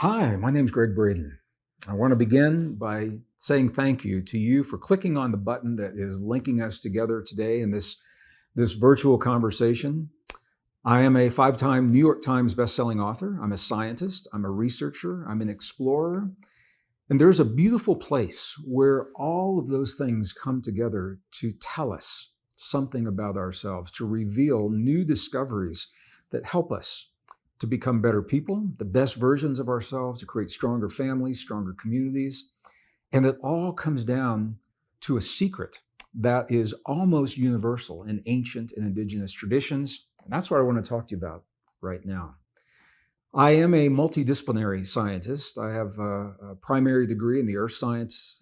Hi, my name's Braden. I want to begin by saying thank you to you for clicking on the button that is linking us together today in this virtual conversation. I am a five-time New York Times bestselling author. I'm a scientist, I'm a researcher, I'm an explorer, and there's a beautiful place where all of those things come together to tell us something about ourselves, to reveal new discoveries that help us to become better people, the best versions of ourselves, to create stronger families, stronger communities. And it all comes down to a secret that is almost universal in ancient and indigenous traditions. And that's what I want to talk to you about right now. I am a multidisciplinary scientist. I have a primary degree in the earth science,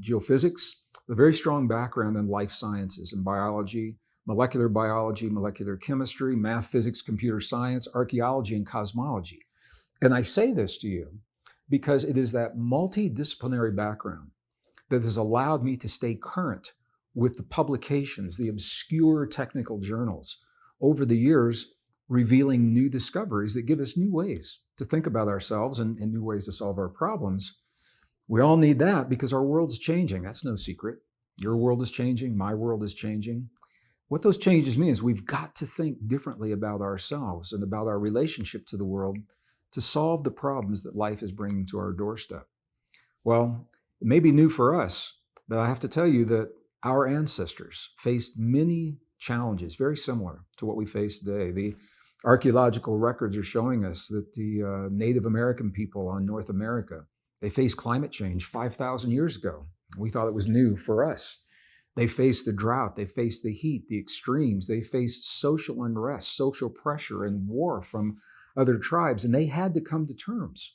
geophysics, a very strong background in life sciences and biology, molecular chemistry, math, physics, computer science, archaeology, and cosmology. And I say this to you because it is that multidisciplinary background that has allowed me to stay current with the publications, the obscure technical journals over the years, revealing new discoveries that give us new ways to think about ourselves and new ways to solve our problems. We all need that because our world's changing. That's no secret. Your world is changing. My world is changing. What those changes mean is we've got to think differently about ourselves and about our relationship to the world to solve the problems that life is bringing to our doorstep. Well, it may be new for us, but I have to tell you that our ancestors faced many challenges very similar to what we face today. The archaeological records are showing us that the Native American people on North America, they faced climate change 5,000 years ago. We thought it was new for us. They faced the drought, they faced the heat, the extremes, they faced social unrest, social pressure, and war from other tribes, and they had to come to terms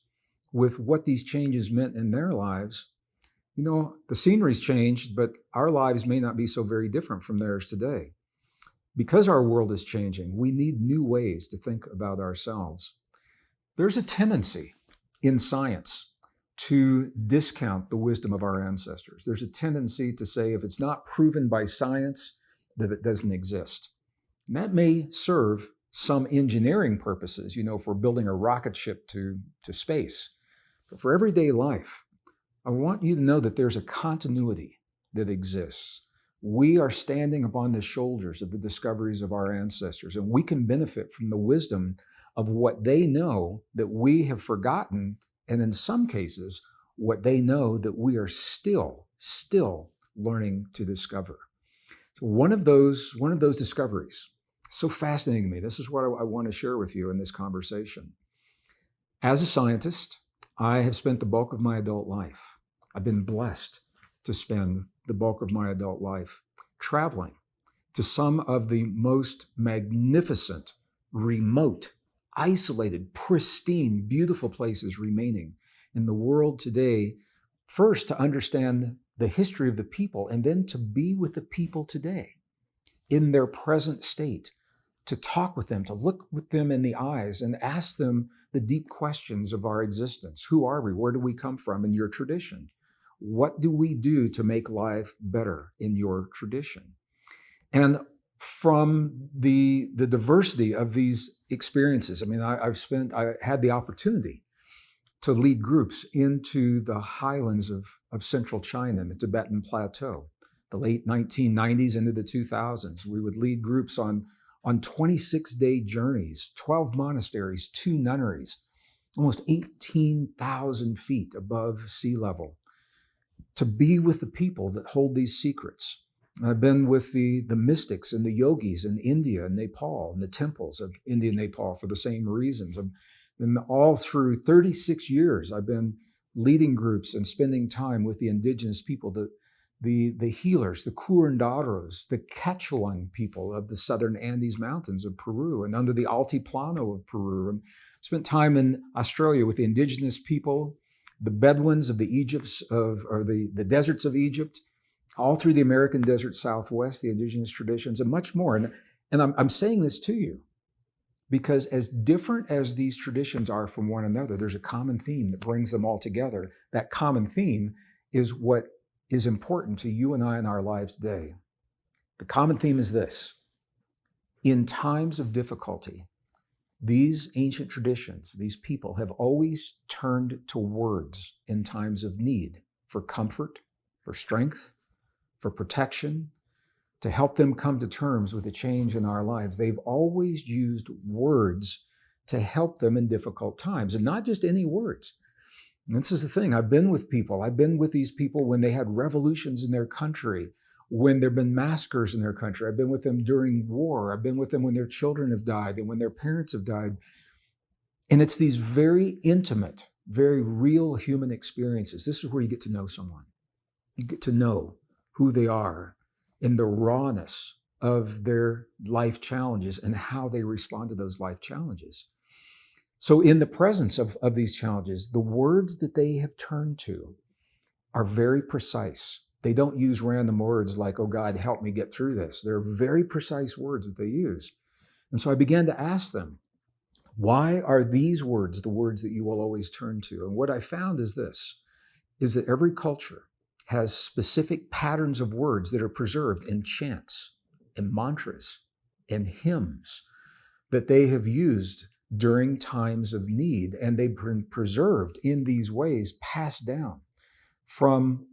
with what these changes meant in their lives. You know, the scenery's changed, but our lives may not be so very different from theirs today. Because our world is changing, we need new ways to think about ourselves. There's a tendency in science to discount the wisdom of our ancestors. There's a tendency to say if it's not proven by science, that it doesn't exist. And that may serve some engineering purposes, for building a rocket ship to space. But for everyday life, I want you to know that there's a continuity that exists. We are standing upon the shoulders of the discoveries of our ancestors, and we can benefit from the wisdom of what they know that we have forgotten, and in some cases, what they know that we are still learning to discover. So one of those discoveries, so fascinating to me. This is what I want to share with you in this conversation. As a scientist, I have spent the bulk of my adult life. I've been blessed to spend the bulk of my adult life traveling to some of the most magnificent, remote, isolated, pristine, beautiful places remaining in the world today, first to understand the history of the people and then to be with the people today in their present state, to talk with them, to look with them in the eyes and ask them the deep questions of our existence. Who are we? Where do we come from in your tradition? What do we do to make life better in your tradition? And from the diversity of these experiences, I had the opportunity to lead groups into the highlands of central China and the Tibetan Plateau, the late 1990s into the 2000s. We would lead groups on 26-day journeys, 12 monasteries, 2 nunneries, almost 18,000 feet above sea level, to be with the people that hold these secrets. I've been with the mystics and the yogis in India and Nepal, and the temples of India and Nepal for the same reasons. And all through 36 years, I've been leading groups and spending time with the indigenous people, the healers, the curanderos, the Quechuan people of the southern Andes Mountains of Peru and under the Altiplano of Peru. And spent time in Australia with the indigenous people, the Bedouins of the deserts of Egypt, all through the American desert Southwest, the indigenous traditions, and much more. And I'm saying this to you because as different as these traditions are from one another, there's a common theme that brings them all together. That common theme is what is important to you and I in our lives today. The common theme is this: in times of difficulty, These ancient traditions, these people have always turned to words in times of need for comfort, for strength, for protection, to help them come to terms with the change in our lives. They've always used words to help them in difficult times, and not just any words. And this is the thing. I've been with these people when they had revolutions in their country, when there have been massacres in their country. I've been with them during war. I've been with them when their children have died and when their parents have died. And it's these very intimate, very real human experiences. This is where you get to know someone. You get to know who they are in the rawness of their life challenges and how they respond to those life challenges. So in the presence of these challenges, the words that they have turned to are very precise. They don't use random words like, oh God, help me get through this. They're very precise words that they use. And so I began to ask them, why are these words the words that you will always turn to? And what I found is this, is that every culture has specific patterns of words that are preserved in chants and mantras and hymns that they have used during times of need. And they've been preserved in these ways, passed down from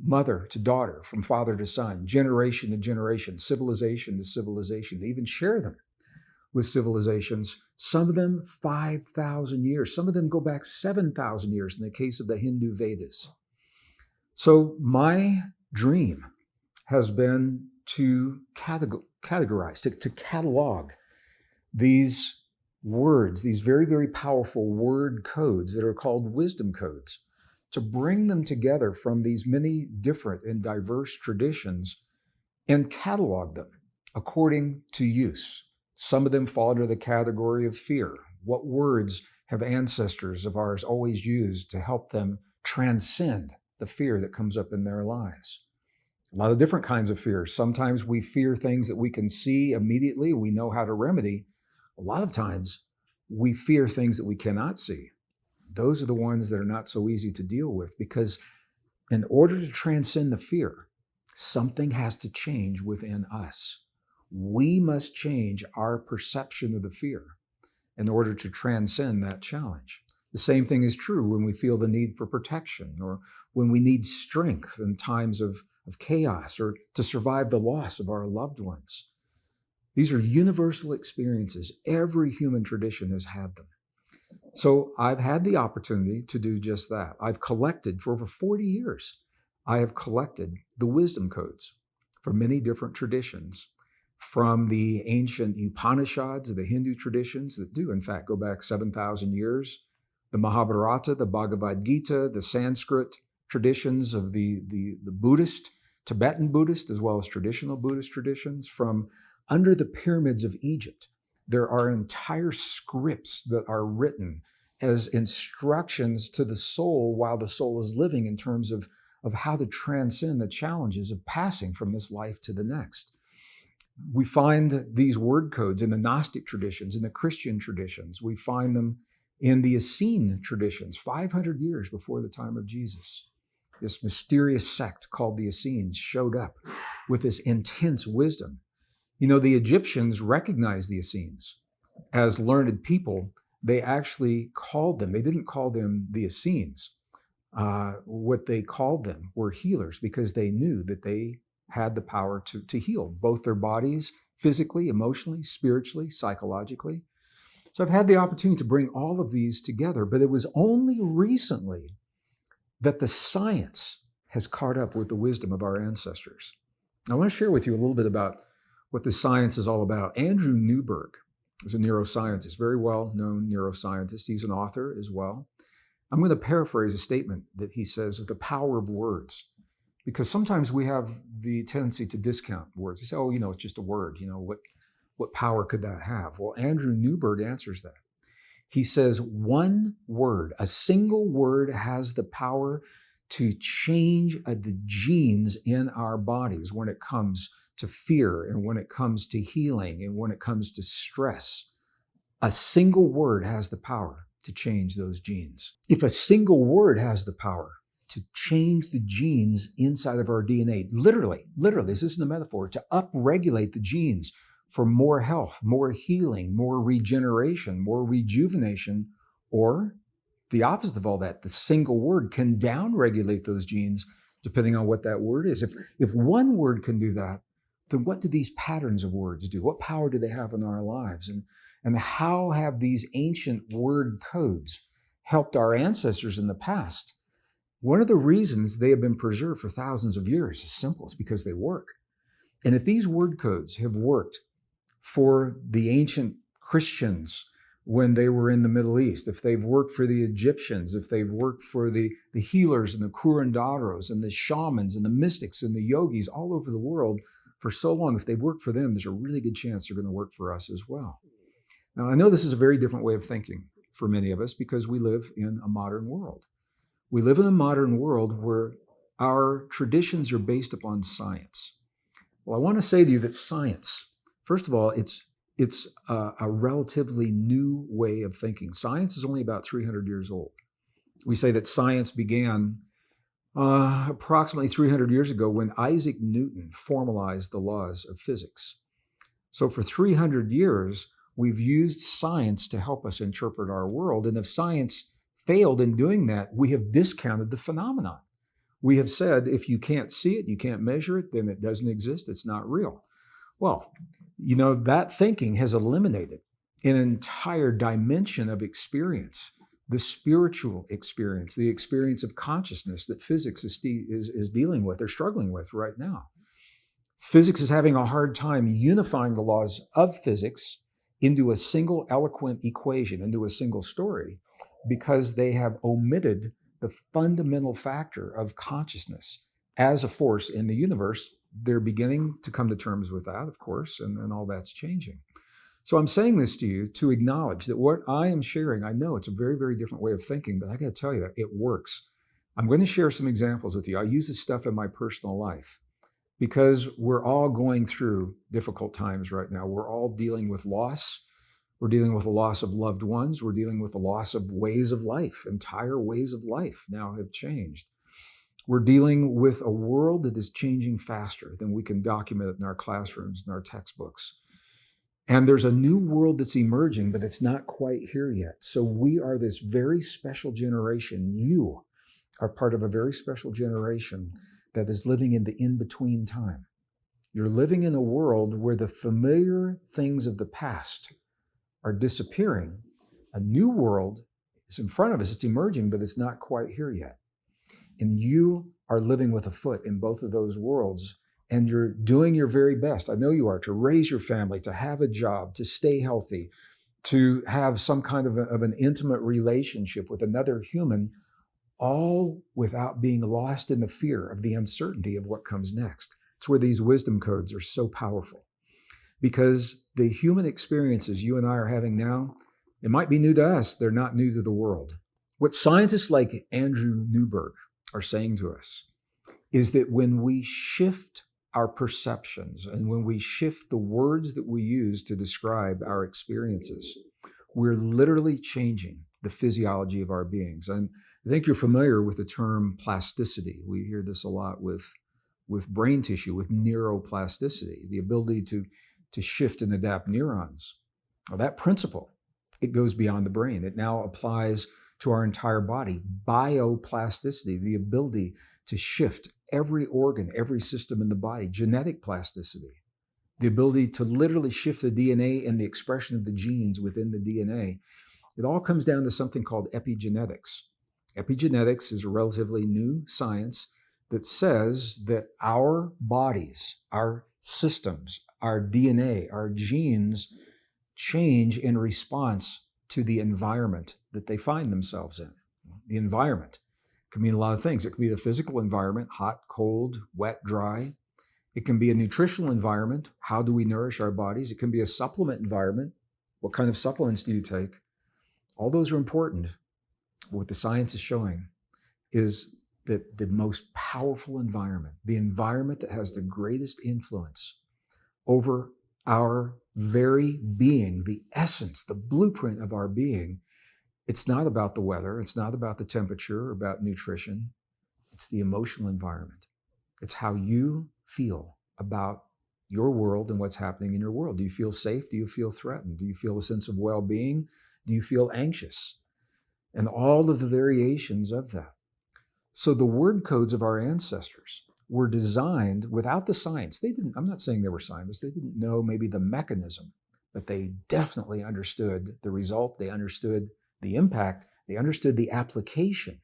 mother to daughter, from father to son, generation to generation, civilization to civilization. They even share them with civilizations, some of them 5,000 years, some of them go back 7,000 years in the case of the Hindu Vedas. So my dream has been to categorize, to catalog these words, these very, very powerful word codes that are called wisdom codes, to bring them together from these many different and diverse traditions and catalog them according to use. Some of them fall under the category of fear. What words have ancestors of ours always used to help them transcend the fear that comes up in their lives? A lot of different kinds of fears. Sometimes we fear things that we can see immediately, we know how to remedy. A lot of times we fear things that we cannot see. Those are the ones that are not so easy to deal with, because in order to transcend the fear, something has to change within us. We must change our perception of the fear in order to transcend that challenge. The same thing is true when we feel the need for protection, or when we need strength in times of chaos, or to survive the loss of our loved ones. These are universal experiences. Every human tradition has had them. So I've had the opportunity to do just that. I've collected for over 40 years. I have collected the wisdom codes for many different traditions, from the ancient Upanishads, the Hindu traditions that do in fact go back 7,000 years, the Mahabharata, the Bhagavad Gita, the Sanskrit traditions of the Buddhist, Tibetan Buddhist, as well as traditional Buddhist traditions. From under the pyramids of Egypt, there are entire scripts that are written as instructions to the soul while the soul is living, in terms of how to transcend the challenges of passing from this life to the next. We find these word codes in the Gnostic traditions, in the Christian traditions. We find them in the Essene traditions, 500 years before the time of Jesus. This mysterious sect called the Essenes showed up with this intense wisdom. You know, the Egyptians recognized the Essenes as learned people. They actually called them, they didn't call them the Essenes. What they called them were healers, because they knew that they had the power to heal both their bodies, physically, emotionally, spiritually, psychologically. So I've had the opportunity to bring all of these together, but it was only recently that the science has caught up with the wisdom of our ancestors. I want to share with you a little bit about what the science is all about. Andrew Newberg is a neuroscientist, very well-known neuroscientist. He's an author as well. I'm going to paraphrase a statement that he says of the power of words, because sometimes we have the tendency to discount words. They say, oh, it's just a word. What power could that have? Well, Andrew Newberg answers that. He says, one word, a single word, has the power to change the genes in our bodies when it comes to fear, and when it comes to healing, and when it comes to stress. A single word has the power to change those genes. If a single word has the power to change the genes inside of our DNA, literally, this isn't a metaphor, to upregulate the genes for more health, more healing, more regeneration, more rejuvenation, or the opposite of all that, the single word can downregulate those genes depending on what that word is. If one word can do that, then what do these patterns of words do? What power do they have in our lives? And how have these ancient word codes helped our ancestors in the past? One of the reasons they have been preserved for thousands of years is simple. It's because they work. And if these word codes have worked for the ancient Christians when they were in the Middle East, if they've worked for the Egyptians, if they've worked for the healers and the curanderos and the shamans and the mystics and the yogis all over the world for so long, if they've worked for them, there's a really good chance they're going to work for us as well. Now, I know this is a very different way of thinking for many of us because we live in a modern world. We live in a modern world where our traditions are based upon science. Well, I want to say to you that science, first of all, it's a relatively new way of thinking. Science is only about 300 years old. We say that science began approximately 300 years ago when Isaac Newton formalized the laws of physics. So for 300 years, we've used science to help us interpret our world. And if science failed in doing that, we have discounted the phenomenon. We have said, if you can't see it, you can't measure it, then it doesn't exist, it's not real. Well, that thinking has eliminated an entire dimension of experience, the spiritual experience, the experience of consciousness that physics is dealing with, or struggling with right now. Physics is having a hard time unifying the laws of physics into a single eloquent equation, into a single story, because they have omitted the fundamental factor of consciousness as a force in the universe. They're beginning to come to terms with that, of course, and all that's changing. So I'm saying this to you to acknowledge that what I am sharing, I know it's a very, very different way of thinking, but I got to tell you, it works. I'm going to share some examples with you. I use this stuff in my personal life because we're all going through difficult times right now. We're all dealing with loss. We're dealing with the loss of loved ones. We're dealing with the loss of ways of life. Entire ways of life now have changed. We're dealing with a world that is changing faster than we can document it in our classrooms and our textbooks. And there's a new world that's emerging, but it's not quite here yet. So we are this very special generation. You are part of a very special generation that is living in the in-between time. You're living in a world where the familiar things of the past are disappearing. A new world is in front of us. It's emerging, but it's not quite here yet. And you are living with a foot in both of those worlds, and you're doing your very best. I know you are, to raise your family, to have a job, to stay healthy, to have some kind of an intimate relationship with another human, all without being lost in the fear of the uncertainty of what comes next. It's where these wisdom codes are so powerful. Because the human experiences you and I are having now, it might be new to us, they're not new to the world. What scientists like Andrew Newberg are saying to us is that when we shift our perceptions and when we shift the words that we use to describe our experiences, we're literally changing the physiology of our beings. And I think you're familiar with the term plasticity. We hear this a lot with brain tissue, with neuroplasticity, the ability to shift and adapt neurons. Well, that principle, it goes beyond the brain. It now applies to our entire body. Bioplasticity, the ability to shift every organ, every system in the body. Genetic plasticity, the ability to literally shift the DNA and the expression of the genes within the DNA. It all comes down to something called epigenetics. Epigenetics is a relatively new science that says that our bodies, our systems, our DNA, our genes change in response to the environment that they find themselves in. The environment can mean a lot of things. It can be the physical environment, hot, cold, wet, dry. It can be a nutritional environment. How do we nourish our bodies? It can be a supplement environment. What kind of supplements do you take? All those are important. What the science is showing is that the most powerful environment, the environment that has the greatest influence over our very being, the essence, the blueprint of our being, it's not about the weather, it's not about the temperature or about nutrition, it's the emotional environment. It's how you feel about your world and what's happening in your world. Do you feel safe? Do you feel threatened? Do you feel a sense of well-being? Do you feel anxious? And all of the variations of that. So the word codes of our ancestors were designed without the science. I'm not saying they were scientists, they didn't know maybe the mechanism, but they definitely understood the result, they understood the impact, they understood the application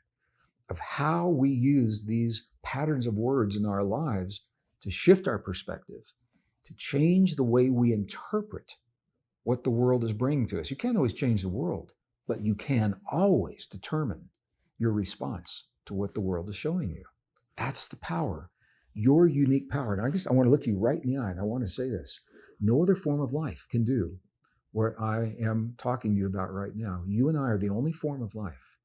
of how we use these patterns of words in our lives to shift our perspective, to change the way we interpret what the world is bringing to us. You can't always change the world, but you can always determine your response to what the world is showing you. That's the power, your unique power. And I want to look you right in the eye and I want to say this. No other form of life can do what I am talking to you about right now. You and I are the only form of life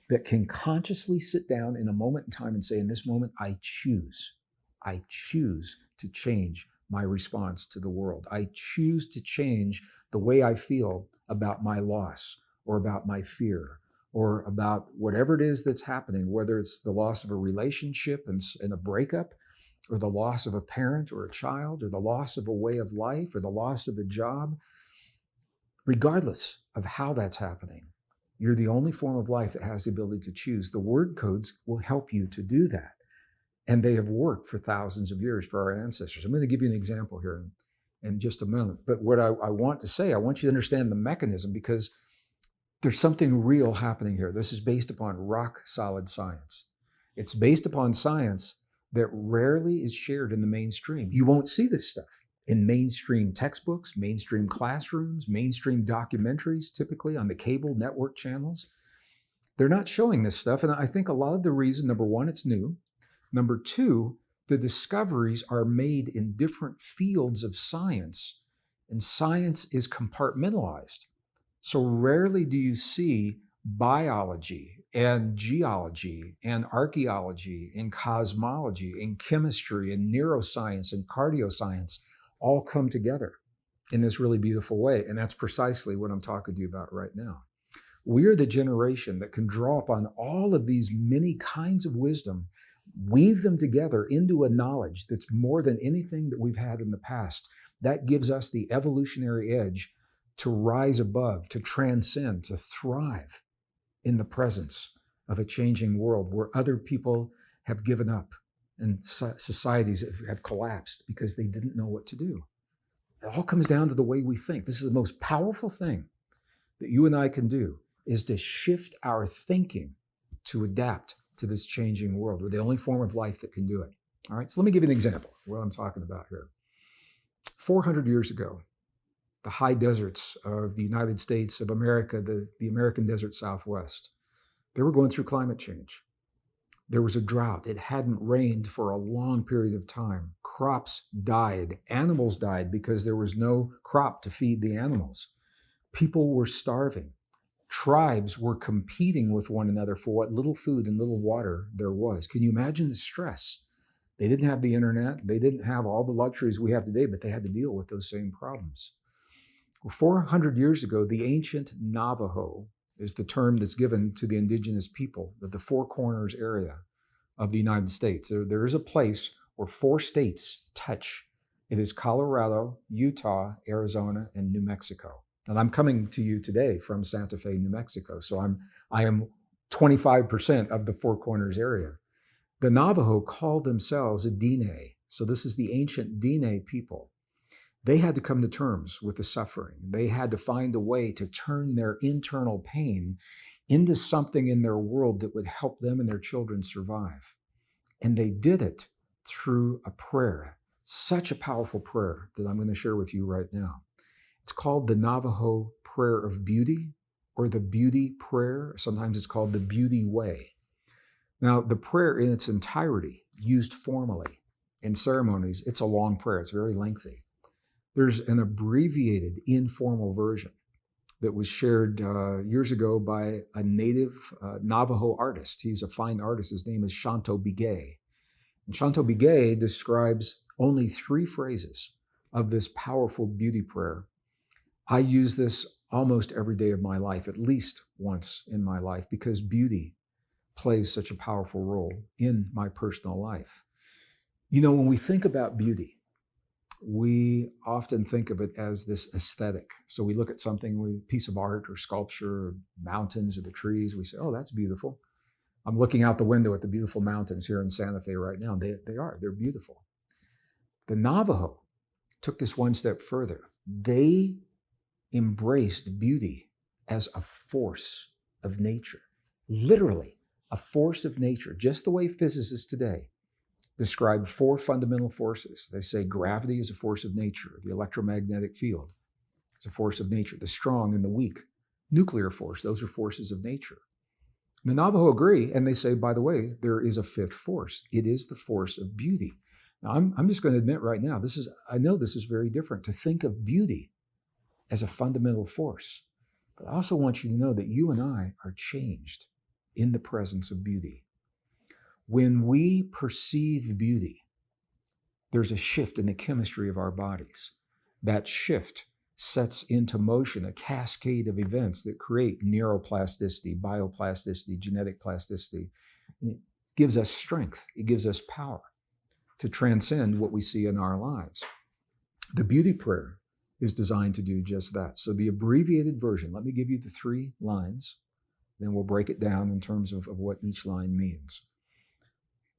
that can consciously sit down in a moment in time and say, in this moment, I choose to change my response to the world. I choose to change the way I feel about my loss or about my fear or about whatever it is that's happening, whether it's the loss of a relationship and a breakup, or the loss of a parent or a child, or the loss of a way of life, or the loss of a job. Regardless of how that's happening, you're the only form of life that has the ability to choose. The word codes will help you to do that. And they have worked for thousands of years for our ancestors. I'm going to give you an example here in just a moment. But what I want to say, I want you to understand the mechanism, because there's something real happening here. This is based upon rock solid science. It's based upon science that rarely is shared in the mainstream. You won't see this stuff in mainstream textbooks, mainstream classrooms, mainstream documentaries, typically on the cable network channels. They're not showing this stuff. And I think a lot of the reason, number one, it's new. Number two, the discoveries are made in different fields of science, and science is compartmentalized. So rarely do you see biology and geology and archaeology and cosmology and chemistry and neuroscience and cardioscience all come together in this really beautiful way. And that's precisely what I'm talking to you about right now. We are the generation that can draw upon all of these many kinds of wisdom, weave them together into a knowledge that's more than anything that we've had in the past. That gives us the evolutionary edge to rise above, to transcend, to thrive in the presence of a changing world where other people have given up and societies have collapsed because they didn't know what to do. It all comes down to the way we think. This is the most powerful thing that you and I can do, is to shift our thinking to adapt to this changing world. We're the only form of life that can do it. All right, so let me give you an example of what I'm talking about here. 400 years ago, the high deserts of the United States of America, the American desert Southwest, they were going through climate change. There was a drought. It hadn't rained for a long period of time. Crops died. Animals died because there was no crop to feed the animals. People were starving. Tribes were competing with one another for what little food and little water there was. Can you imagine the stress? They didn't have the internet. They didn't have all the luxuries we have today, but they had to deal with those same problems. Well, 400 years ago, the ancient Navajo is the term that's given to the indigenous people of the Four Corners area of the United States. There is a place where 4 states touch. It is Colorado, Utah, Arizona, and New Mexico. And I'm coming to you today from Santa Fe, New Mexico. So I am 25% of the Four Corners area. The Navajo called themselves a Diné. So this is the ancient Diné people. They had to come to terms with the suffering. They had to find a way to turn their internal pain into something in their world that would help them and their children survive. And they did it through a prayer, such a powerful prayer that I'm going to share with you right now. It's called the Navajo Prayer of Beauty, or the Beauty Prayer. Sometimes it's called the Beauty Way. Now, the prayer in its entirety, used formally in ceremonies, it's a long prayer. It's very lengthy. There's an abbreviated informal version that was shared years ago by a native Navajo artist. He's a fine artist. His name is Shanto Bigay. And Shanto Bigay describes only 3 phrases of this powerful beauty prayer. I use this almost every day of my life, at least once in my life, because beauty plays such a powerful role in my personal life. You know, when we think about beauty, we often think of it as this aesthetic. So we look at something, a piece of art or sculpture, or mountains or the trees, we say, oh, that's beautiful. I'm looking out the window at the beautiful mountains here in Santa Fe right now. They're beautiful. The Navajo took this one step further. They embraced beauty as a force of nature, literally a force of nature, just the way physicists today describe 4 fundamental forces. They say gravity is a force of nature, the electromagnetic field is a force of nature, the strong and the weak, nuclear force, those are forces of nature. The Navajo agree, and they say, by the way, there is a 5th force. It is the force of beauty. Now, I'm just going to admit right now, I know this is very different to think of beauty as a fundamental force. But I also want you to know that you and I are changed in the presence of beauty. When we perceive beauty, there's a shift in the chemistry of our bodies. That shift sets into motion a cascade of events that create neuroplasticity, bioplasticity, genetic plasticity. And it gives us strength. It gives us power to transcend what we see in our lives. The beauty prayer is designed to do just that. So the abbreviated version, let me give you the 3 lines, then we'll break it down in terms of what each line means.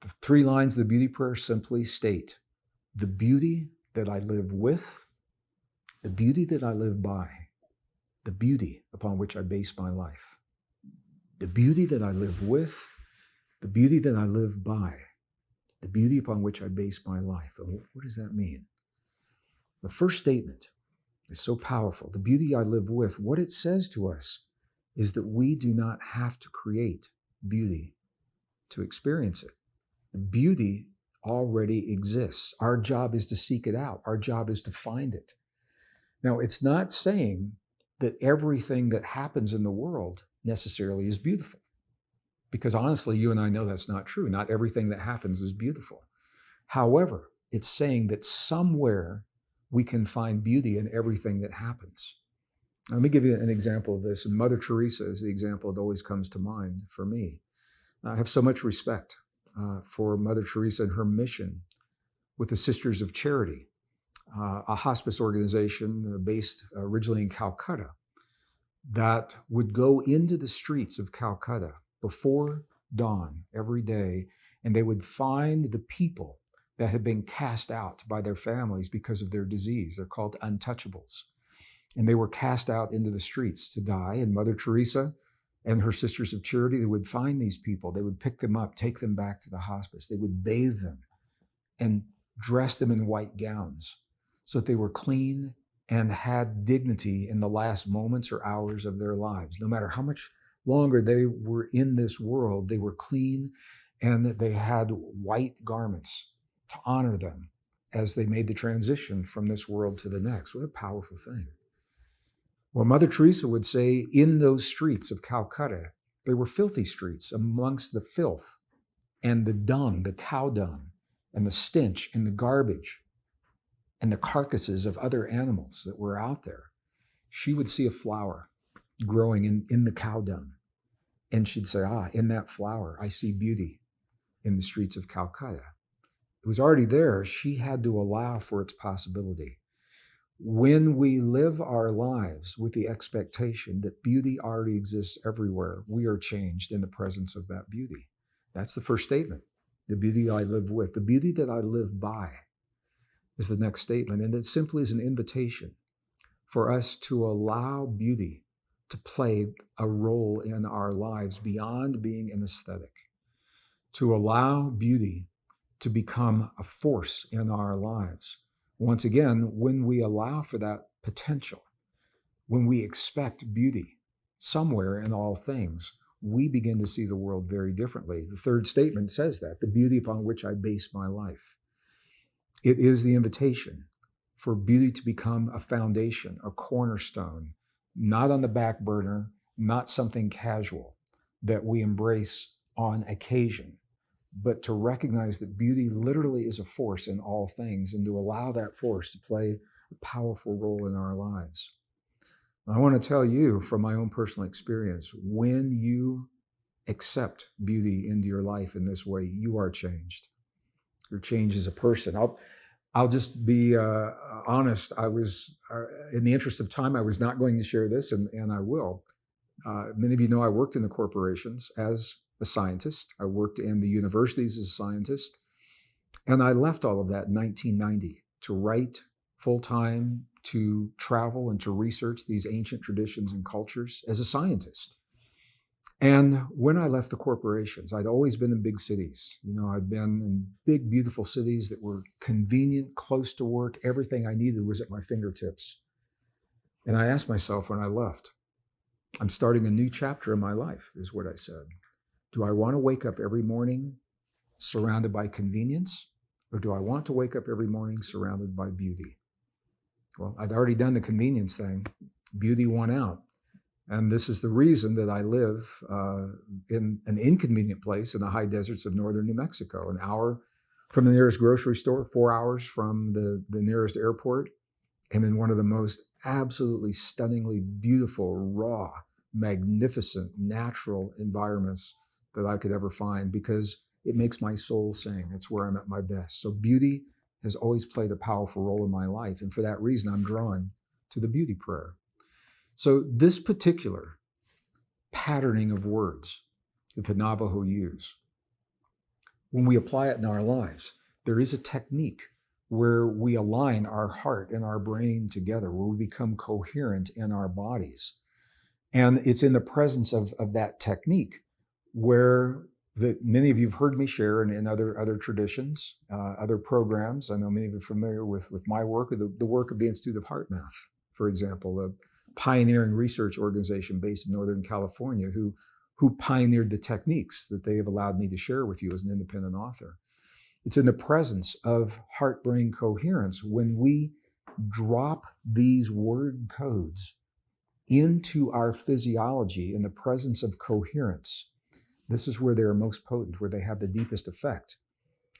The 3 lines of the beauty prayer simply state, the beauty that I live with, the beauty that I live by, the beauty upon which I base my life. The beauty that I live with, the beauty that I live by, the beauty upon which I base my life. And what does that mean? The first statement is so powerful. The beauty I live with, what it says to us is that we do not have to create beauty to experience it. The beauty already exists. Our job is to seek it out. Our job is to find it. Now, it's not saying that everything that happens in the world necessarily is beautiful. Because honestly, you and I know that's not true. Not everything that happens is beautiful. However, it's saying that somewhere we can find beauty in everything that happens. Let me give you an example of this. And Mother Teresa is the example that always comes to mind for me. I have so much respect for Mother Teresa and her mission with the Sisters of Charity, a hospice organization based originally in Calcutta that would go into the streets of Calcutta before dawn every day, and they would find the people that had been cast out by their families because of their disease. They're called untouchables. And they were cast out into the streets to die. And Mother Teresa and her Sisters of Charity, they would find these people. They would pick them up, take them back to the hospice. They would bathe them and dress them in white gowns so that they were clean and had dignity in the last moments or hours of their lives. No matter how much longer they were in this world, they were clean and they had white garments to honor them as they made the transition from this world to the next. What a powerful thing. Well, Mother Teresa would say in those streets of Calcutta, they were filthy streets amongst the filth and the dung, the cow dung, and the stench and the garbage and the carcasses of other animals that were out there. She would see a flower growing in the cow dung. And she'd say, in that flower, I see beauty in the streets of Calcutta. It was already there. She had to allow for its possibility. When we live our lives with the expectation that beauty already exists everywhere, we are changed in the presence of that beauty. That's the first statement. The beauty I live with. The beauty that I live by is the next statement. And it simply is an invitation for us to allow beauty to play a role in our lives beyond being an aesthetic, to allow beauty to become a force in our lives. Once again, when we allow for that potential, when we expect beauty somewhere in all things, we begin to see the world very differently. The third statement says that, the beauty upon which I base my life. It is the invitation for beauty to become a foundation, a cornerstone, not on the back burner, not something casual that we embrace on occasion, but to recognize that beauty literally is a force in all things and to allow that force to play a powerful role in our lives. I want to tell you from my own personal experience, when you accept beauty into your life in this way, you are changed. You're changed as a person. I'll just be honest. I was, in the interest of time, I was not going to share this, and I will. Many of you know I worked in the corporations as a scientist. I worked in the universities as a scientist. And I left all of that in 1990 to write full-time, to travel, and to research these ancient traditions and cultures as a scientist. And when I left the corporations, I'd always been in big cities. I'd been in big, beautiful cities that were convenient, close to work. Everything I needed was at my fingertips. And I asked myself when I left, I'm starting a new chapter in my life, is what I said. Do I want to wake up every morning surrounded by convenience, or do I want to wake up every morning surrounded by beauty? Well, I'd already done the convenience thing. Beauty won out. And this is the reason that I live in an inconvenient place in the high deserts of northern New Mexico, an hour from the nearest grocery store, 4 hours from the nearest airport, and in one of the most absolutely stunningly beautiful, raw, magnificent, natural environments that I could ever find, because it makes my soul sing. It's where I'm at my best. So beauty has always played a powerful role in my life. And for that reason, I'm drawn to the beauty prayer. So this particular patterning of words that the Navajo use, when we apply it in our lives, there is a technique where we align our heart and our brain together, where we become coherent in our bodies. And it's in the presence of that technique where that many of you have heard me share in other traditions, other programs. I know many of you are familiar with my work, or the work of the Institute of Heart Math, for example, a pioneering research organization based in Northern California who pioneered the techniques that they have allowed me to share with you as an independent author. It's in the presence of heart-brain coherence when we drop these word codes into our physiology in the presence of coherence. This is where they are most potent, where they have the deepest effect.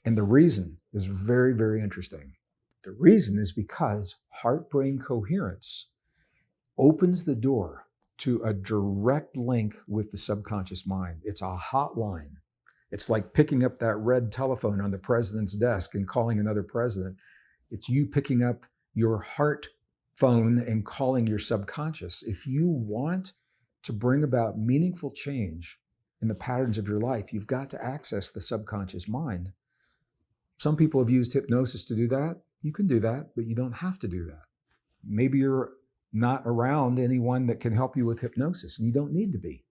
And the reason is very, very interesting. The reason is because heart-brain coherence opens the door to a direct link with the subconscious mind. It's a hotline. It's like picking up that red telephone on the president's desk and calling another president. It's you picking up your heart phone and calling your subconscious. If you want to bring about meaningful change in the patterns of your life, you've got to access the subconscious mind. Some people have used hypnosis to do that. You can do that, but you don't have to do that. Maybe you're not around anyone that can help you with hypnosis, and you don't need to be.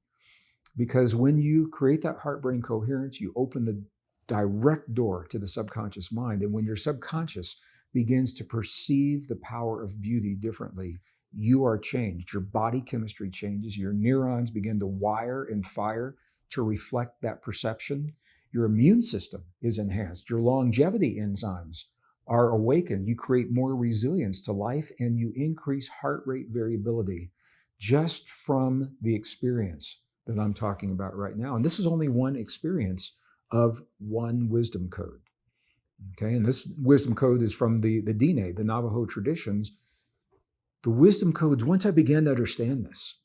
Because when you create that heart-brain coherence, you open the direct door to the subconscious mind. And when your subconscious begins to perceive the power of beauty differently, you are changed. Your body chemistry changes. Your neurons begin to wire and fire to reflect that perception. Your immune system is enhanced. Your longevity enzymes are awakened. You create more resilience to life, and you increase heart rate variability just from the experience that I'm talking about right now. And this is only one experience of one wisdom code. Okay, and this wisdom code is from the Dine, the Navajo traditions. The wisdom codes, once I began to understand this,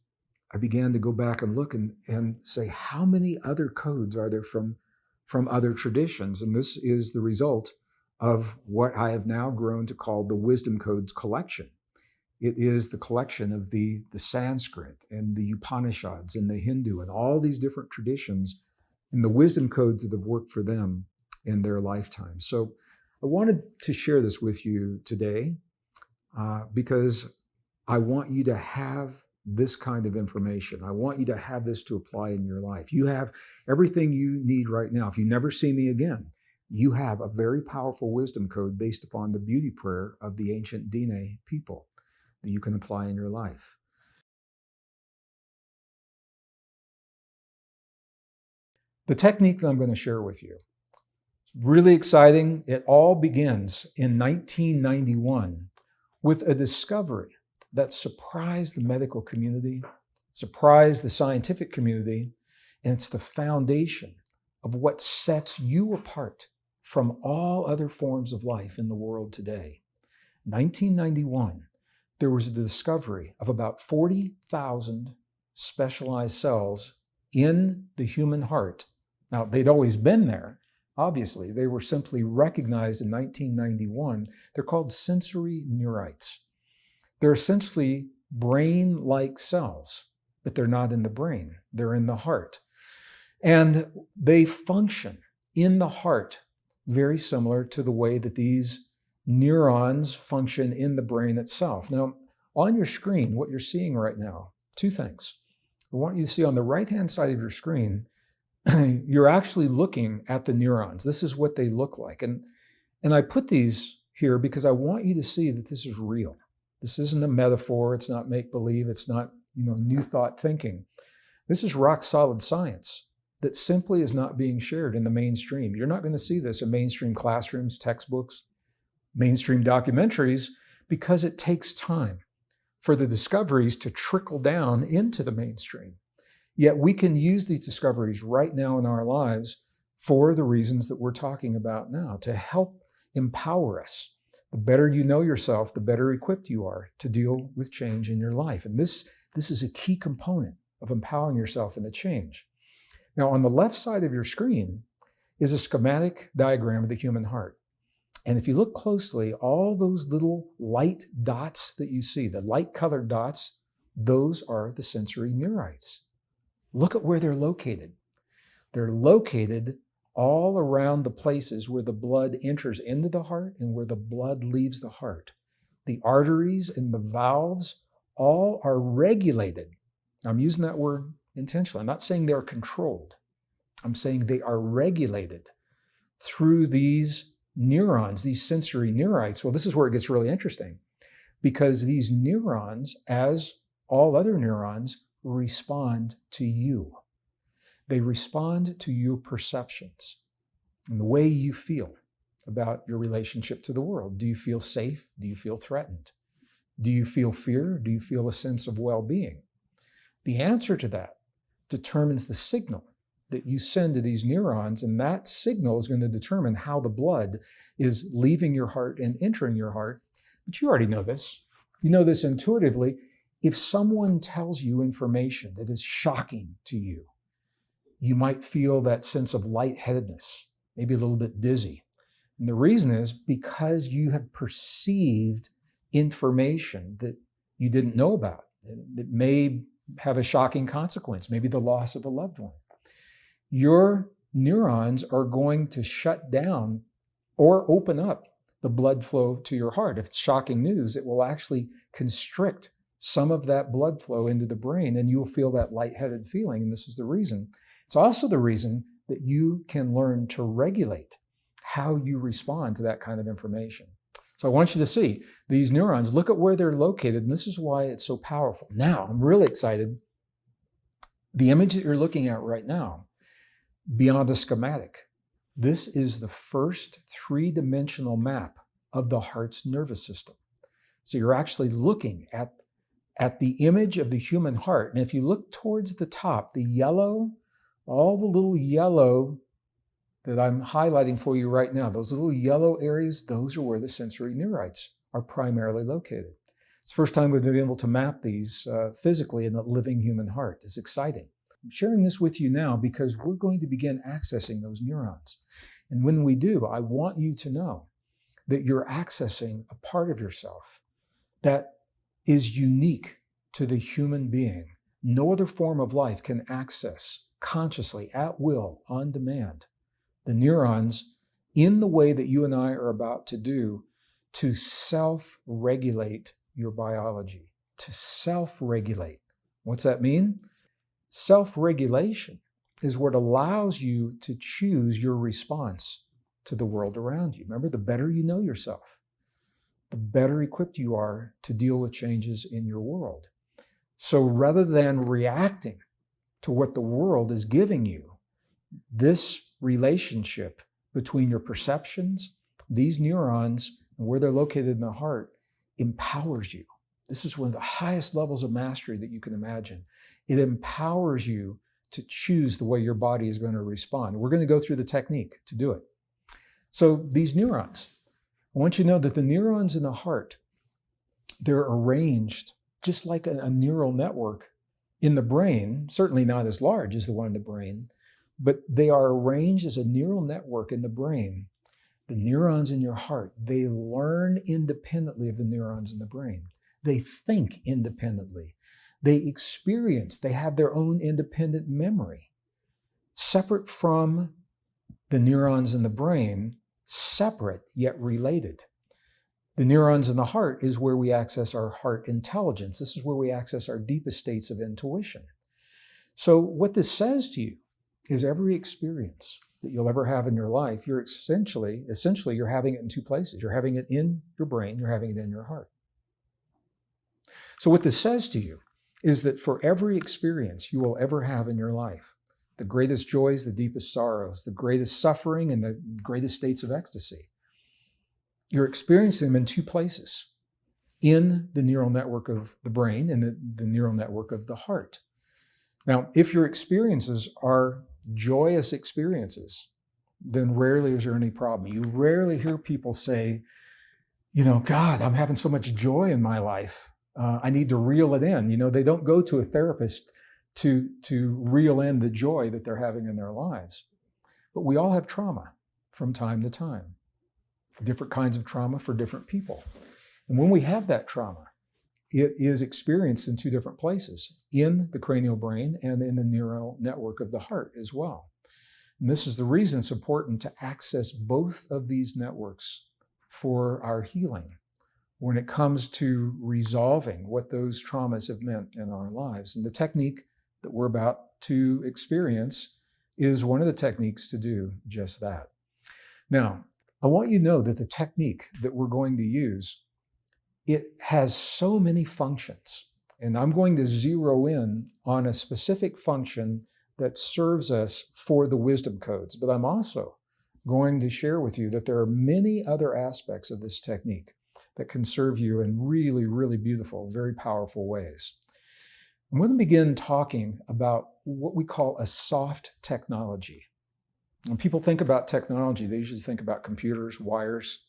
I began to go back and look and say, how many other codes are there from other traditions? And this is the result of what I have now grown to call the Wisdom Codes collection. It is the collection of the Sanskrit and the Upanishads and the Hindu and all these different traditions and the wisdom codes that have worked for them in their lifetime. So I wanted to share this with you today because I want you to have this kind of information. I want you to have this to apply in your life. You have everything you need right now. If you never see me again, you have a very powerful wisdom code based upon the beauty prayer of the ancient Dine people that you can apply in your life. The technique that I'm going to share with you, it's really exciting. It all begins in 1991 with a discovery that surprised the medical community, surprised the scientific community, and it's the foundation of what sets you apart from all other forms of life in the world today. 1991, there was the discovery of about 40,000 specialized cells in the human heart. Now, they'd always been there, obviously. They were simply recognized in 1991. They're called sensory neurites. They're essentially brain-like cells, but they're not in the brain. They're in the heart. And they function in the heart very similar to the way that these neurons function in the brain itself. Now, on your screen, what you're seeing right now, two things. I want you to see on the right-hand side of your screen, you're actually looking at the neurons. This is what they look like. And I put these here because I want you to see that this is real. This isn't a metaphor. It's not make-believe. It's not, new thought thinking. This is rock-solid science that simply is not being shared in the mainstream. You're not going to see this in mainstream classrooms, textbooks, mainstream documentaries, because it takes time for the discoveries to trickle down into the mainstream. Yet we can use these discoveries right now in our lives for the reasons that we're talking about now, to help empower us. The better you know yourself, the better equipped you are to deal with change in your life. And this is a key component of empowering yourself in the change. Now, on the left side of your screen is a schematic diagram of the human heart. And if you look closely, all those little light dots that you see, the light-colored dots, those are the sensory neurites. Look at where they're located. They're located all around the places where the blood enters into the heart and where the blood leaves the heart. The arteries and the valves all are regulated. I'm using that word intentionally. I'm not saying they're controlled. I'm saying they are regulated through these neurons, these sensory neurites. Well, this is where it gets really interesting, because these neurons, as all other neurons, respond to you. They respond to your perceptions and the way you feel about your relationship to the world. Do you feel safe? Do you feel threatened? Do you feel fear? Do you feel a sense of well-being? The answer to that determines the signal that you send to these neurons, and that signal is going to determine how the blood is leaving your heart and entering your heart. But you already know this. You know this intuitively. If someone tells you information that is shocking to you, you might feel that sense of lightheadedness, maybe a little bit dizzy. And the reason is because you have perceived information that you didn't know about. It may have a shocking consequence, maybe the loss of a loved one. Your neurons are going to shut down or open up the blood flow to your heart. If it's shocking news, it will actually constrict some of that blood flow into the brain, and you'll feel that lightheaded feeling. And this is the reason. It's also the reason that you can learn to regulate how you respond to that kind of information. So I want you to see these neurons, look at where they're located, and this is why it's so powerful. Now, I'm really excited. The image that you're looking at right now, beyond the schematic, this is the first three-dimensional map of the heart's nervous system. So you're actually looking at the image of the human heart. And if you look towards the top, the yellow, all the little yellow that I'm highlighting for you right now, those little yellow areas, those are where the sensory neurites are primarily located. It's the first time we've been able to map these physically in the living human heart. It's exciting. I'm sharing this with you now because we're going to begin accessing those neurons. And when we do, I want you to know that you're accessing a part of yourself that is unique to the human being. No other form of life can access consciously, at will, on demand, the neurons in the way that you and I are about to do, to self-regulate your biology, to self-regulate. What's that mean? Self-regulation is what allows you to choose your response to the world around you. Remember, the better you know yourself, the better equipped you are to deal with changes in your world. So rather than reacting to what the world is giving you, this relationship between your perceptions, these neurons, and where they're located in the heart, empowers you. This is one of the highest levels of mastery that you can imagine. It empowers you to choose the way your body is going to respond. We're going to go through the technique to do it. So these neurons, I want you to know that the neurons in the heart, they're arranged just like a neural network in the brain, certainly not as large as the one in the brain, but they are arranged as a neural network in the brain. The neurons in your heart, they learn independently of the neurons in the brain. They think independently. They experience, they have their own independent memory, separate from the neurons in the brain, separate yet related. The neurons in the heart is where we access our heart intelligence. This is where we access our deepest states of intuition. So what this says to you is every experience that you'll ever have in your life, you're essentially you're having it in two places. You're having it in your brain, you're having it in your heart. So what this says to you is that for every experience you will ever have in your life, the greatest joys, the deepest sorrows, the greatest suffering, and the greatest states of ecstasy, you're experiencing them in two places, in the neural network of the brain and the neural network of the heart. Now, if your experiences are joyous experiences, then rarely is there any problem. You rarely hear people say, God, I'm having so much joy in my life. I need to reel it in. They don't go to a therapist to reel in the joy that they're having in their lives. But we all have trauma from time to time, different kinds of trauma for different people. And when we have that trauma, it is experienced in two different places, in the cranial brain and in the neural network of the heart as well. And this is the reason it's important to access both of these networks for our healing when it comes to resolving what those traumas have meant in our lives. And the technique that we're about to experience is one of the techniques to do just that. Now, I want you to know that the technique that we're going to use, it has so many functions, and I'm going to zero in on a specific function that serves us for the wisdom codes, but I'm also going to share with you that there are many other aspects of this technique that can serve you in really, really beautiful, very powerful ways. I'm going to begin talking about what we call a soft technology. When people think about technology, they usually think about computers, wires,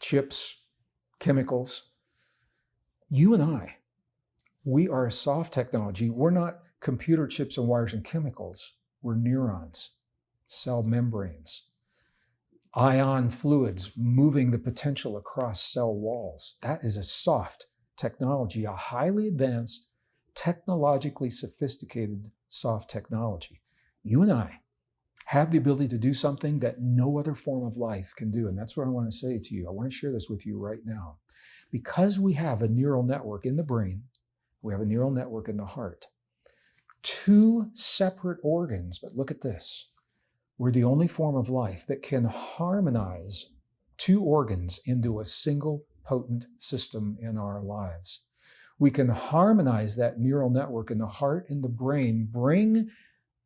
chips, chemicals. You and I, we are a soft technology. We're not computer chips and wires and chemicals. We're neurons, cell membranes, ion fluids moving the potential across cell walls. That is a soft technology, a highly advanced, technologically sophisticated soft technology. You and I have the ability to do something that no other form of life can do. And that's what I want to say to you. I want to share this with you right now. Because we have a neural network in the brain, we have a neural network in the heart, two separate organs, but look at this. We're the only form of life that can harmonize two organs into a single potent system in our lives. We can harmonize that neural network in the heart and the brain, bring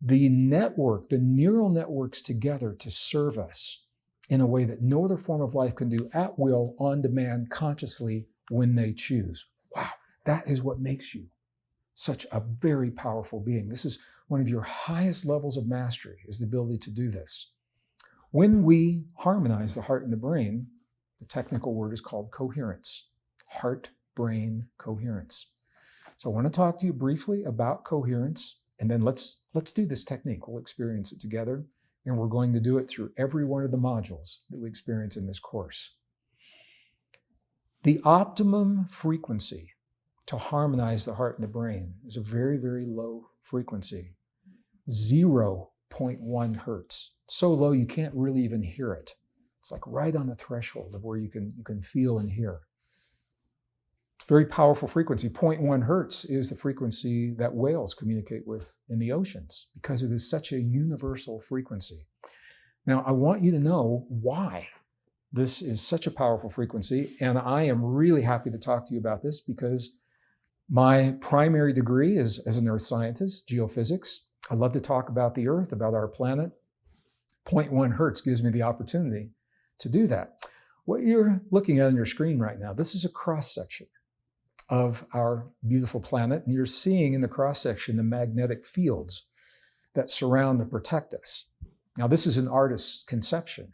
the neural networks together to serve us in a way that no other form of life can do, at will, on demand, consciously, when they choose. Wow, that is what makes you such a very powerful being. This is one of your highest levels of mastery, is the ability to do this. When we harmonize the heart and the brain, the technical word is called coherence, heart-brain coherence. So I want to talk to you briefly about coherence, and then let's do this technique. We'll experience it together, and we're going to do it through every one of the modules that we experience in this course. The optimum frequency to harmonize the heart and the brain is a very, very low frequency, 0.1 hertz. So low you can't really even hear it. It's like right on the threshold of where you can feel and hear. It's a very powerful frequency. 0.1 hertz is the frequency that whales communicate with in the oceans because it is such a universal frequency. Now, I want you to know why this is such a powerful frequency, and I am really happy to talk to you about this because my primary degree is as an earth scientist, geophysics. I love to talk about the earth, about our planet. 0.1 hertz gives me the opportunity to do that. What you're looking at on your screen right now, this is a cross-section of our beautiful planet, and you're seeing in the cross-section the magnetic fields that surround and protect us. Now, this is an artist's conception.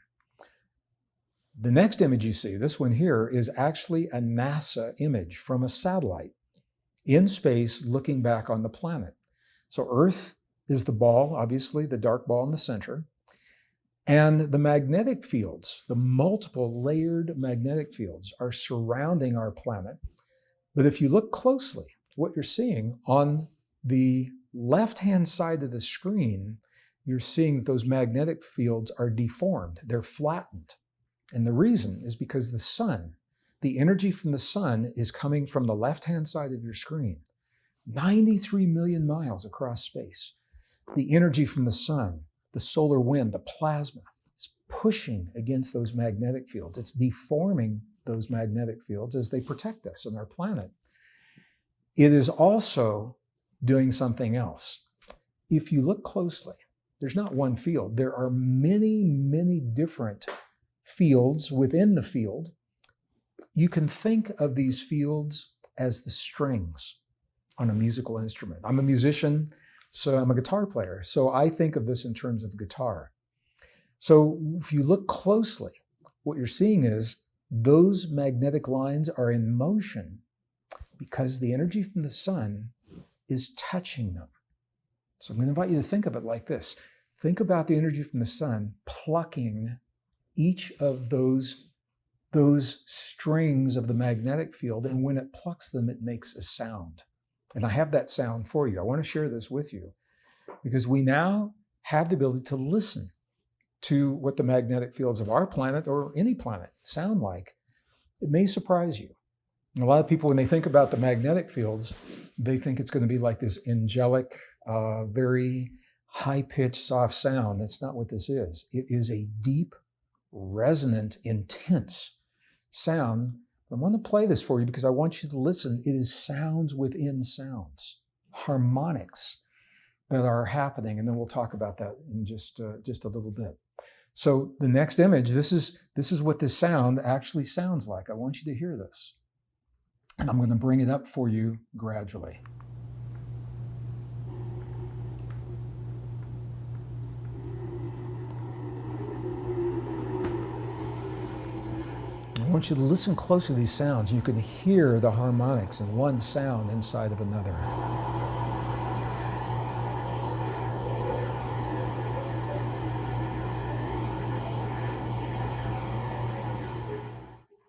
The next image you see, this one here, is actually a NASA image from a satellite in space looking back on the planet. So Earth is the ball, obviously, the dark ball in the center. And the magnetic fields, the multiple layered magnetic fields, are surrounding our planet. But if you look closely, what you're seeing on the left-hand side of the screen, you're seeing that those magnetic fields are deformed. They're flattened. And the reason is because the sun, the energy from the sun is coming from the left-hand side of your screen, 93 million miles across space. The energy from the sun, the solar wind, the plasma, is pushing against those magnetic fields. It's deforming those magnetic fields as they protect us and our planet. It is also doing something else. If you look closely, there's not one field. There are many, many different fields within the field. You can think of these fields as the strings on a musical instrument. I'm a musician, so I'm a guitar player. So I think of this in terms of guitar. So if you look closely, what you're seeing is those magnetic lines are in motion because the energy from the sun is touching them. So I'm going to invite you to think of it like this. Think about the energy from the sun plucking each of those strings of the magnetic field, and when it plucks them, it makes a sound. And I have that sound for you. I want to share this with you because we now have the ability to listen to what the magnetic fields of our planet or any planet sound like. It may surprise you. A lot of people, when they think about the magnetic fields, they think it's going to be like this angelic, very high-pitched, soft sound. That's not what this is. It is a deep, resonant, intense sound. I want to play this for you because I want you to listen. It is sounds within sounds, harmonics that are happening, and then we'll talk about that in just a little bit. So the next image, this is what this sound actually sounds like. I want you to hear this, and I'm going to bring it up for you gradually. I want you to listen close to these sounds. You can hear the harmonics in one sound inside of another.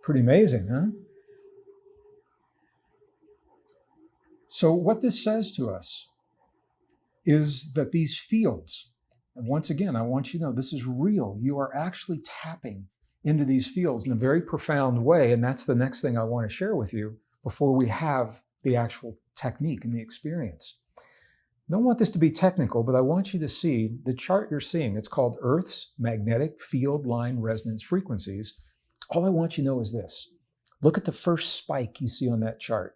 Pretty amazing, huh? So what this says to us is that these fields, and once again, I want you to know this is real. You are actually tapping into these fields in a very profound way. And that's the next thing I want to share with you before we have the actual technique and the experience. I don't want this to be technical, but I want you to see the chart you're seeing. It's called Earth's Magnetic Field Line Resonance Frequencies. All I want you to know is this. Look at the first spike you see on that chart.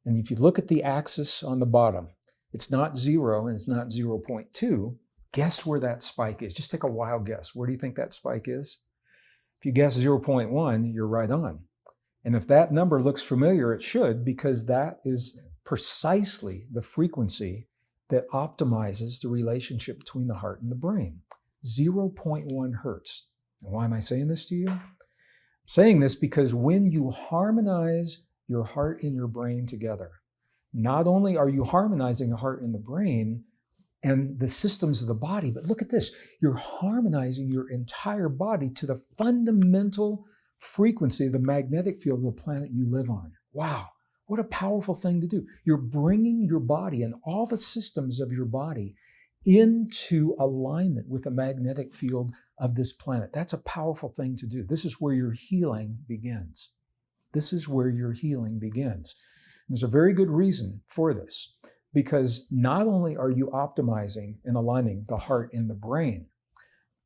And if you look at the axis on the bottom, it's not 0 and it's not 0.2. Guess where that spike is. Just take a wild guess. Where do you think that spike is? If you guess 0.1, you're right on. And if that number looks familiar, it should, because that is precisely the frequency that optimizes the relationship between the heart and the brain. 0.1 hertz. And why am I saying this to you? I'm saying this because when you harmonize your heart and your brain together, not only are you harmonizing the heart and the brain and the systems of the body, but look at this. You're harmonizing your entire body to the fundamental frequency of the magnetic field of the planet you live on. Wow, what a powerful thing to do. You're bringing your body and all the systems of your body into alignment with the magnetic field of this planet. That's a powerful thing to do. This is where your healing begins. This is where your healing begins. And there's a very good reason for this. Because not only are you optimizing and aligning the heart and the brain,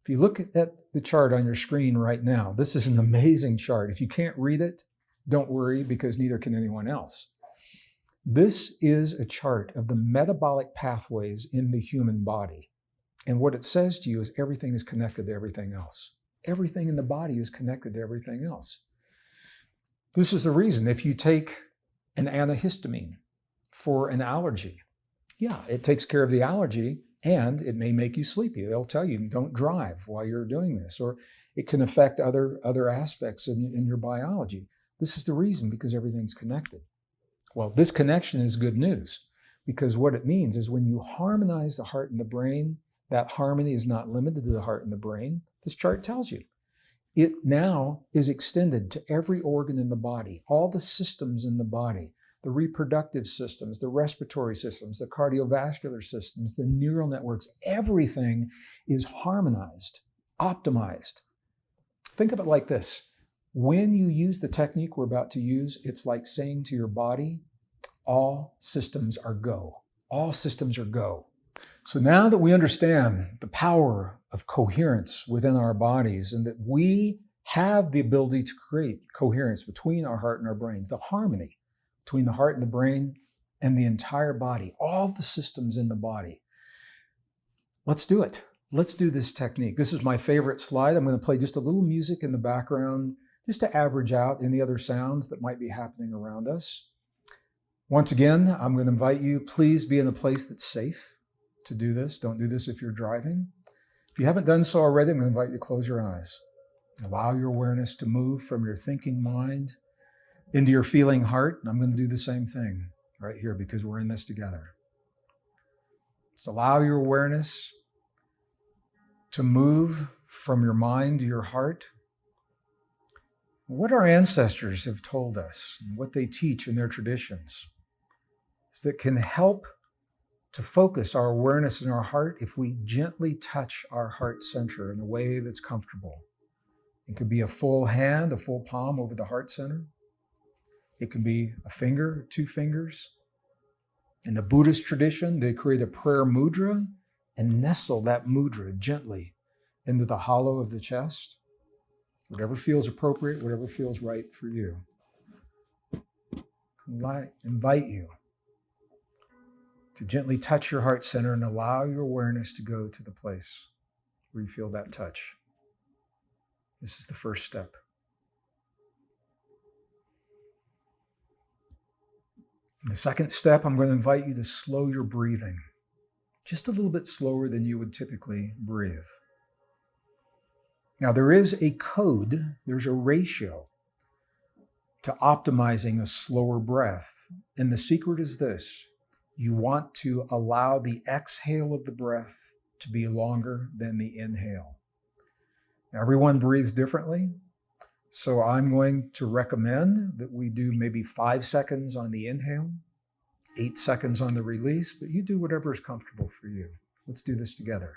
if you look at the chart on your screen right now, this is an amazing chart. If you can't read it, don't worry, because neither can anyone else. This is a chart of the metabolic pathways in the human body. And what it says to you is everything is connected to everything else. Everything in the body is connected to everything else. This is the reason if you take an antihistamine for an allergy, yeah, it takes care of the allergy and it may make you sleepy. They'll tell you don't drive while you're doing this, or it can affect other aspects in your biology. This is the reason, because everything's connected. Well, this connection is good news. because what it means is when you harmonize the heart and the brain, that harmony is not limited to the heart and the brain. This chart tells you. It now is extended to every organ in the body, all the systems in the body, the reproductive systems, the respiratory systems, the cardiovascular systems, the neural networks. Everything is harmonized, optimized. Think of it like this. When you use the technique we're about to use, it's like saying to your body, all systems are go. All systems are go. So now that we understand the power of coherence within our bodies and that we have the ability to create coherence between our heart and our brains, the harmony between the heart and the brain and the entire body, all the systems in the body, let's do it. Let's do this technique. This is my favorite slide. I'm going to play just a little music in the background just to average out any other sounds that might be happening around us. Once again, I'm going to invite you, please be in a place that's safe to do this. Don't do this if you're driving. If you haven't done so already, I'm going to invite you to close your eyes. Allow your awareness to move from your thinking mind into your feeling heart. And I'm going to do the same thing right here because we're in this together. Just allow your awareness to move from your mind to your heart. What our ancestors have told us and what they teach in their traditions is that can help to focus our awareness in our heart if we gently touch our heart center in a way that's comfortable. It could be a full hand, a full palm over the heart center. It can be a finger, 2 fingers. In the Buddhist tradition, they create a prayer mudra and nestle that mudra gently into the hollow of the chest. Whatever feels appropriate, whatever feels right for you. I invite you to gently touch your heart center and allow your awareness to go to the place where you feel that touch. This is the first step. In the second step, I'm going to invite you to slow your breathing, just a little bit slower than you would typically breathe. Now, there is a code, there's a ratio to optimizing a slower breath. And the secret is this. You want to allow the exhale of the breath to be longer than the inhale. Now, everyone breathes differently, so I'm going to recommend that we do maybe 5 seconds on the inhale, 8 seconds on the release, but you do whatever is comfortable for you. Let's do this together.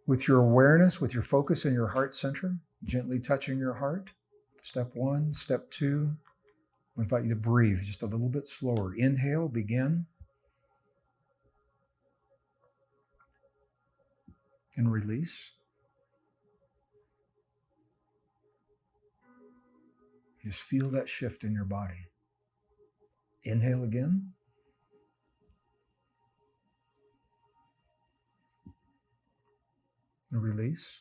With your awareness, with your focus in your heart center, gently touching your heart. Step 1, step 2, I invite you to breathe just a little bit slower. Inhale, begin. And release. Just feel that shift in your body. Inhale again. And release.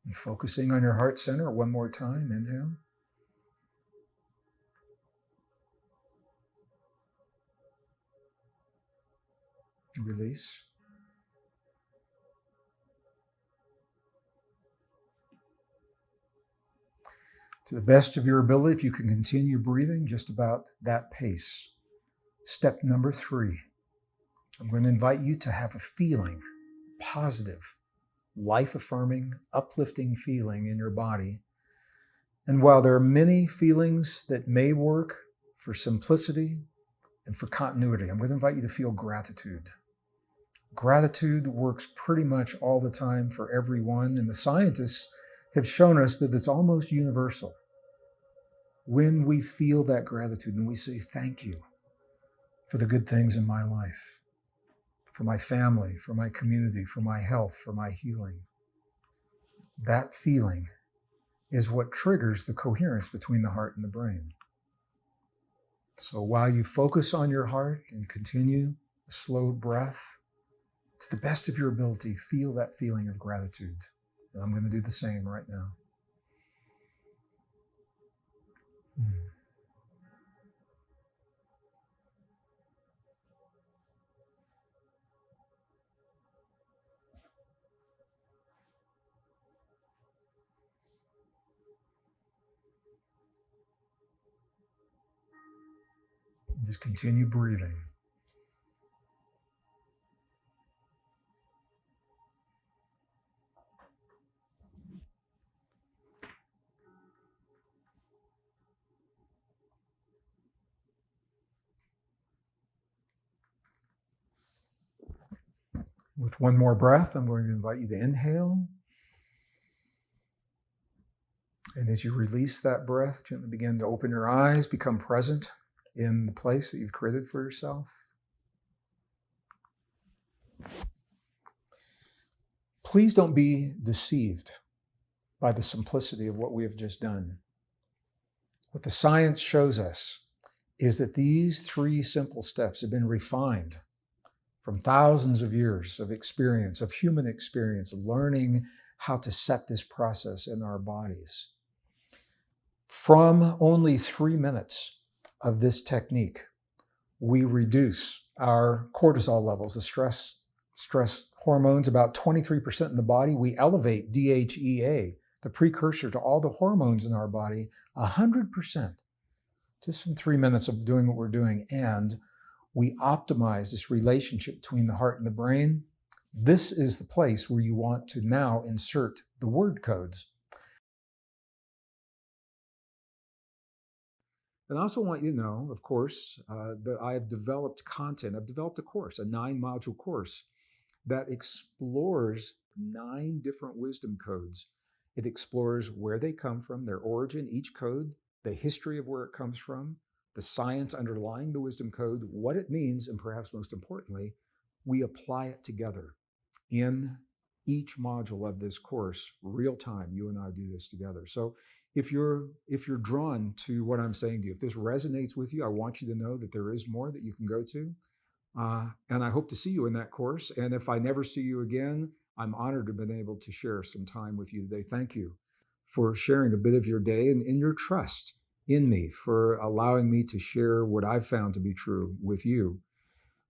And focusing on your heart center one more time. Inhale. And release. To the best of your ability, if you can continue breathing just about that pace. Step number 3. I'm going to invite you to have a feeling, positive, life-affirming, uplifting feeling in your body. And while there are many feelings that may work for simplicity and for continuity, I'm going to invite you to feel gratitude. Gratitude works pretty much all the time for everyone, and the scientists have shown us that it's almost universal. When we feel that gratitude and we say, thank you for the good things in my life, for my family, for my community, for my health, for my healing. That feeling is what triggers the coherence between the heart and the brain. So while you focus on your heart and continue a slow breath, to the best of your ability, feel that feeling of gratitude. And I'm going to do the same right now. Just continue breathing. With one more breath, I'm going to invite you to inhale. And as you release that breath, gently begin to open your eyes, become present in the place that you've created for yourself. Please don't be deceived by the simplicity of what we have just done. What the science shows us is that these 3 simple steps have been refined from thousands of years of experience, of human experience, learning how to set this process in our bodies. From only 3 minutes of this technique, we reduce our cortisol levels, the stress hormones, about 23% in the body. We elevate DHEA, the precursor to all the hormones in our body, 100%, just from 3 minutes of doing what we're doing. And we optimize this relationship between the heart and the brain. This is the place where you want to now insert the word codes. And I also want you to know, of course, that I have developed content. I've developed a course, a 9-module course that explores 9 different wisdom codes. It explores where they come from, their origin, each code, the history of where it comes from, the science underlying the wisdom code, what it means, and perhaps most importantly, we apply it together in each module of this course, real time. You and I do this together. So if you're drawn to what I'm saying to you, if this resonates with you, I want you to know that there is more that you can go to. And I hope to see you in that course. And if I never see you again, I'm honored to have been able to share some time with you today. Thank you for sharing a bit of your day and in your trust in me, for allowing me to share what I've found to be true with you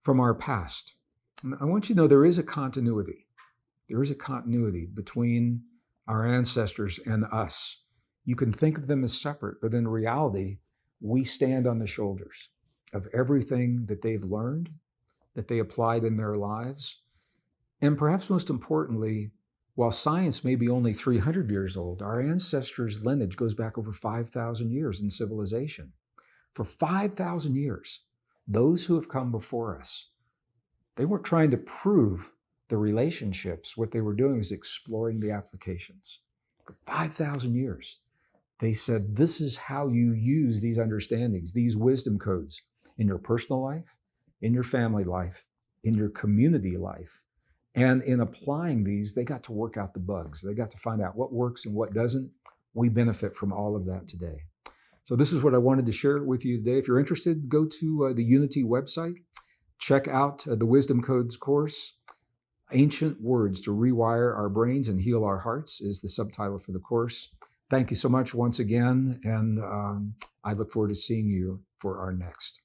from our past. And I want you to know there is a continuity. There is a continuity between our ancestors and us. You can think of them as separate, but in reality, we stand on the shoulders of everything that they've learned, that they applied in their lives. And perhaps most importantly, while science may be only 300 years old, our ancestors' lineage goes back over 5,000 years in civilization. For 5,000 years, those who have come before us, they weren't trying to prove the relationships. What they were doing is exploring the applications. For 5,000 years, they said, this is how you use these understandings, these wisdom codes in your personal life, in your family life, in your community life. And in applying these, they got to work out the bugs. They got to find out what works and what doesn't. We benefit from all of that today. So this is what I wanted to share with you today. If you're interested, go to the Unity website. Check out the Wisdom Codes course. Ancient Words to Rewire Our Brains and Heal Our Hearts is the subtitle for the course. Thank you so much once again. And I look forward to seeing you for our next.